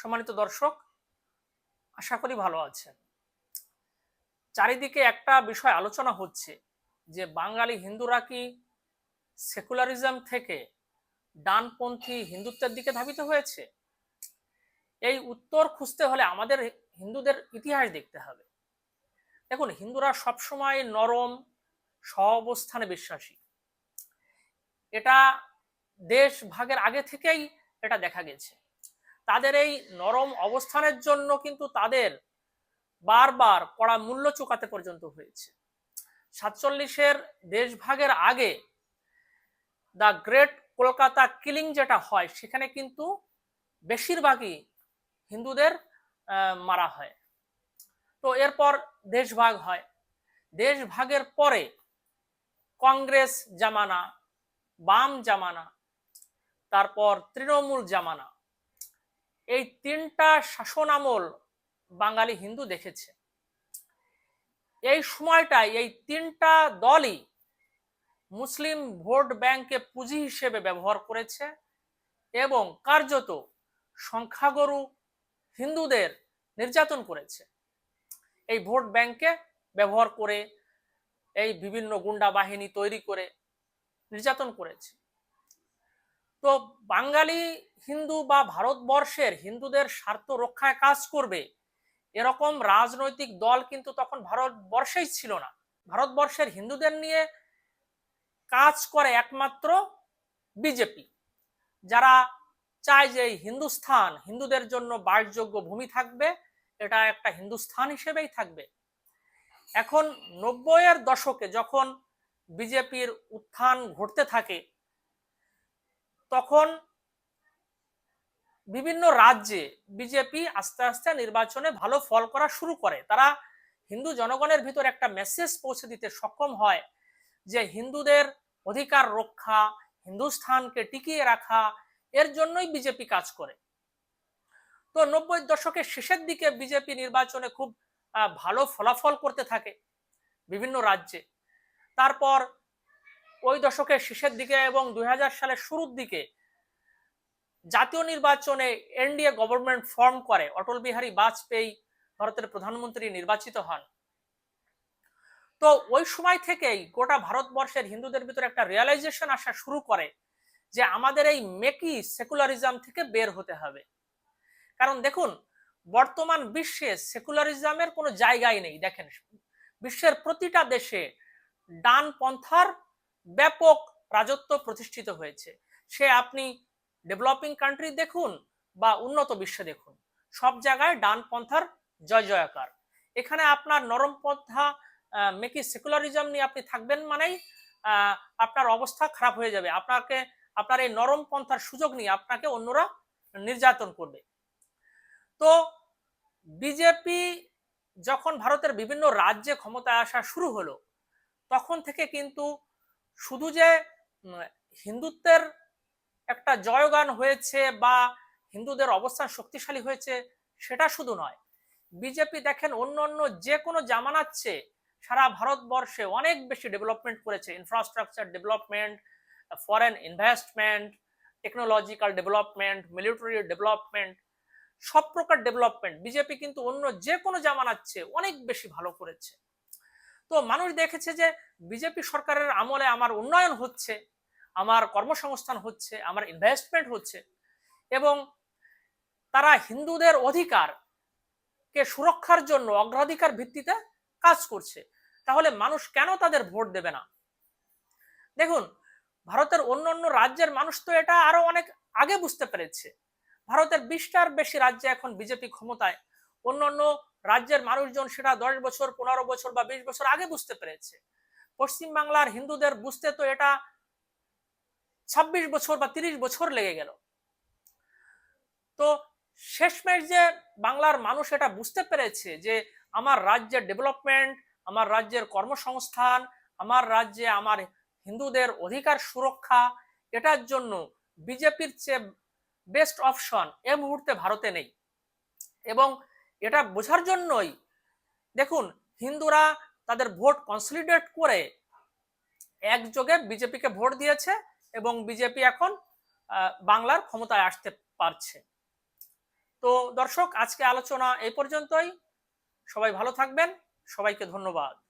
সম্মানিত দর্শক, আশা করি ভালো আছেন। চারিদিকে একটা বিষয় আলোচনা হচ্ছে যে বাঙালি হিন্দুরা কি সেকুলারিজম থেকে ডানপন্থী হিন্দুত্বের দিকে ধাবিত হয়েছে। এই উত্তর খুঁজতে হলে আমাদের হিন্দুদের ইতিহাস দেখতে হবে। দেখুন, হিন্দুরা সবসময় নরম সহাবস্থানে বিশ্বাসী। এটা দেশ ভাগের আগে থেকেই এটা দেখা গেছে। তাদের এই নরম অবস্থানের জন্য কিন্তু তাদের বারবার কড়া মূল্য চুকাতে পর্যন্ত হয়েছে। 47-এর দেশভাগের আগে দ্য গ্রেট কলকাতা কিলিং যেটা হয়, সেখানে কিন্তু বেশিরভাগই হিন্দুদের মারা হয়। তো এরপর দেশভাগ হয়। দেশভাগের পরে কংগ্রেস জামানা, বাম জামানা, তারপর তৃণমূল জামানা, এই তিনটা শাসন আমল বাঙালি হিন্দু দেখেছে। এই সময়টায় এই তিনটা দলই মুসলিম ভোট ব্যাংকে পুঁজি হিসেবে ব্যবহার করেছে এবং কার্যত সংখ্যাগরু হিন্দুদের নির্যাতন করেছে। এই ভোট ব্যাংকে ব্যবহার করে এই বিভিন্ন গুন্ডা বাহিনী তৈরি করে নির্যাতন করেছে। তো বাঙালি হিন্দু বা ভারতবর্ষের হিন্দুদের স্বার্থ রক্ষায় কাজ করবে এরকম রাজনৈতিক দল কিন্তু তখন ভারতবর্ষেই ছিল না। ভারতবর্ষের হিন্দুদের নিয়ে কাজ করে একমাত্র বিজেপি, যারা চায় যে হিন্দুস্থান হিন্দুদের জন্য বাসযোগ্য ভূমি থাকবে, এটা একটা হিন্দুস্থান হিসেবেই থাকবে। এখন 90-এর দশকে যখন বিজেপির উত্থান ঘটতে থাকে, তখন বিভিন্ন রাজ্যে বিজেপি আস্তে আস্তে নির্বাচনে ভালো ফল করা শুরু করে। তারা হিন্দু জনগণের ভিতর একটা মেসেজ পৌঁছে দিতে সক্ষম হয় যে হিন্দুদের অধিকার রক্ষা, হিন্দুস্থানকে টিকিয়ে রাখা, এর জন্যই বিজেপি কাজ করে। তো 90-এর দশকের শেষের দিকে বিজেপি নির্বাচনে খুব ভালো ফলাফল করতে থাকে বিভিন্ন রাজ্যে। তারপর ওই দশকের শেষের দিকে এবং 2000 সালের শুরুর দিকে জাতীয় নির্বাচনে এনডিএ গভর্নমেন্ট ফর্ম করে। অটল বিহারী বাজপেয়ী ভারতের প্রধানমন্ত্রী নির্বাচিত হন। তো ওই সময় থেকেই গোটা ভারতবর্ষের হিন্দুদের ভিতরে একটা রিয়ালাইজেশন আসা শুরু করে যে আমাদের এই মেকি সেকুলারিজম থেকে বের হতে হবে। কারণ দেখুন, বর্তমান বিশ্বে সেকুলারিজমের কোনো জায়গাই নেই। দেখেন, বিশ্বের প্রতিটা দেশে ডান পন্থার ব্যাপক রাজত্ব প্রতিষ্ঠিত হয়েছে। সে আপনি ডেভেলপিং কান্ট্রি দেখুন বা উন্নত বিশ্বে দেখুন, সব জায়গায় ডান পন্থার জয় জয়কার। এখানে আপনার নরম পন্থা মেকি সেকুলারিজম নিয়ে আপনি থাকবেন মানেই আপনার অবস্থা খারাপ হয়ে যাবে। আপনার এই নরম পন্থার সুযোগ নিয়ে আপনাকে অন্যরা নির্যাতন করবে। তো বিজেপি যখন ভারতের বিভিন্ন রাজ্যে ক্ষমতায় আসা শুরু হলো, তখন থেকে কিন্তু শুধু যে হিন্দুত্বের একটা জয়গান হয়েছে বা হিন্দুদের অবস্থান শক্তিশালী হয়েছে সেটা শুধু নয়, বিজেপি দেখেন অন্য অন্য যে কোনো জামানার চেয়ে সারা ভারতবর্ষে অনেক বেশি ডেভেলপমেন্ট করেছে। Infrastructure development, foreign investment, technological development, military development, সব প্রকার ডেভেলপমেন্ট বিজেপি কিন্তু অন্য যে কোনো জামানার চেয়ে অনেক বেশি ভালো করেছে। তো মানুষ দেখেছে যে বিজেপি সরকারের আমলে আমার উন্নয়ন হচ্ছে, আমার কর্মসংস্থান হচ্ছে, আমার ইনভেস্টমেন্ট হচ্ছে এবং তারা হিন্দুদের অধিকারকে সুরক্ষার জন্য অগ্রাধিকার ভিত্তিতে কাজ করছে। তাহলে মানুষ কেন তাদের ভোট দেবে না? দেখুন, ভারতের অন্য অন্য রাজ্যের মানুষ তো এটা আরো অনেক আগে বুঝতে পেরেছে। ভারতের 20টার বেশি রাজ্যে এখন বিজেপি ক্ষমতায়। অন্যান্য রাজ্যের মানুষজন সেটা 10 বছর, 15 বছর বা 20 বছর আগে বুঝতে পেরেছে। পশ্চিমবাংলার হিন্দুদের বুঝতে তো এটা 26 বছর বা 30 বছর লেগে গেল। তো শেষমেশ যে বাংলার মানুষ এটা বুঝতে পেরেছে যে আমার রাজ্যের ডেভেলপমেন্ট, আমার রাজ্যের কর্মসংস্থান, আমার রাজ্যে আমার হিন্দুদের অধিকার সুরক্ষা, এটার জন্য বিজেপির চেয়ে বেস্ট অপশন এই মুহূর্তে ভারতে নেই। এবং এটা বোঝার জন্যই দেখুন, হিন্দুরা তাদের ভোট কনসলিডেট করে একযোগে বিজেপিকে ভোট দিয়েছে এবং বিজেপি এখন বাংলার ক্ষমতায় আসতে পারছে। তো দর্শক, আজকে আলোচনা এই পর্যন্তই। সবাই ভালো থাকবেন, সবাইকে ধন্যবাদ।